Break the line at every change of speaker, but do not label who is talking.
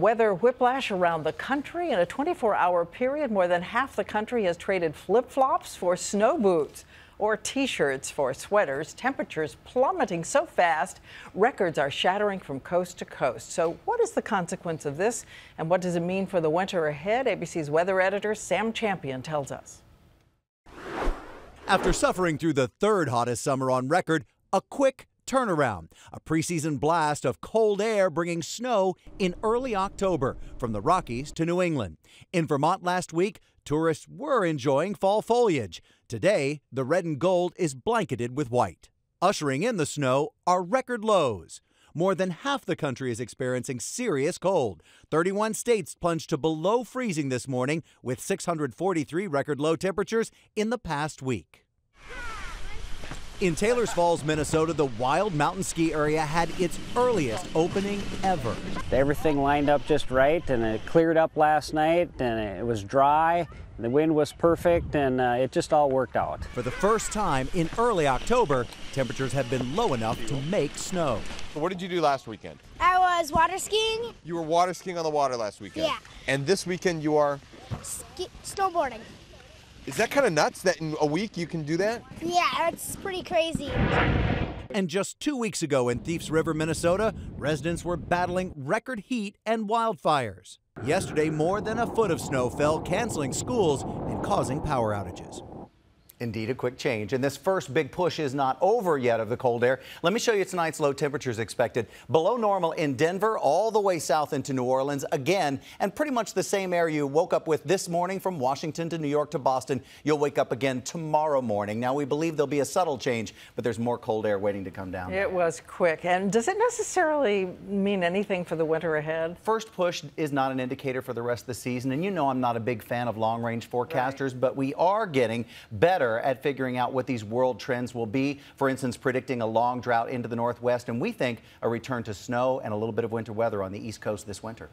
Weather whiplash around the country. In a 24-hour period, more than half the country has traded flip-flops for snow boots or T-shirts for sweaters. Temperatures plummeting so fast, records are shattering from coast to coast. So what is the consequence of this, and what does it mean for the winter ahead? ABC's weather editor Sam Champion tells us.
After suffering through the third hottest summer on record, a quick turnaround. A preseason blast of cold air bringing snow in early October from the Rockies to New England. In Vermont last week, tourists were enjoying fall foliage. Today, the red and gold is blanketed with white. Ushering in the snow are record lows. More than half the country is experiencing serious cold. 31 states plunged to below freezing this morning, with 643 record low temperatures in the past week. In Taylors Falls, Minnesota, the wild mountain ski area had its earliest opening ever.
Everything lined up just right, and it cleared up last night, and it was dry, the wind was perfect, and it just all worked out.
For the first time in early October, temperatures have been low enough to make snow.
So what did you do last weekend?
I was water skiing.
You were water skiing on the water last weekend?
Yeah.
And this weekend you are?
Snowboarding.
Is that kind of nuts that in a week you can do that?
Yeah, it's pretty crazy.
And just 2 weeks ago in Thief's River, Minnesota, residents were battling record heat and wildfires. Yesterday, more than a foot of snow fell, canceling schools and causing power outages.
Indeed, a quick change. And this first big push is not over yet of the cold air. Let me show you tonight's low temperatures expected. Below normal in Denver, all the way south into New Orleans again, and pretty much the same air you woke up with this morning from Washington to New York to Boston. You'll wake up again tomorrow morning. Now, we believe there'll be a subtle change, but there's more cold air waiting to come down.
It was quick. And does it necessarily mean anything for the winter ahead?
First push is not an indicator for the rest of the season. And you know I'm not a big fan of long-range forecasters, but we are getting better at figuring out what these world trends will be. For instance, predicting a long drought into the Northwest, and we think a return to snow and a little bit of winter weather on the East Coast this winter.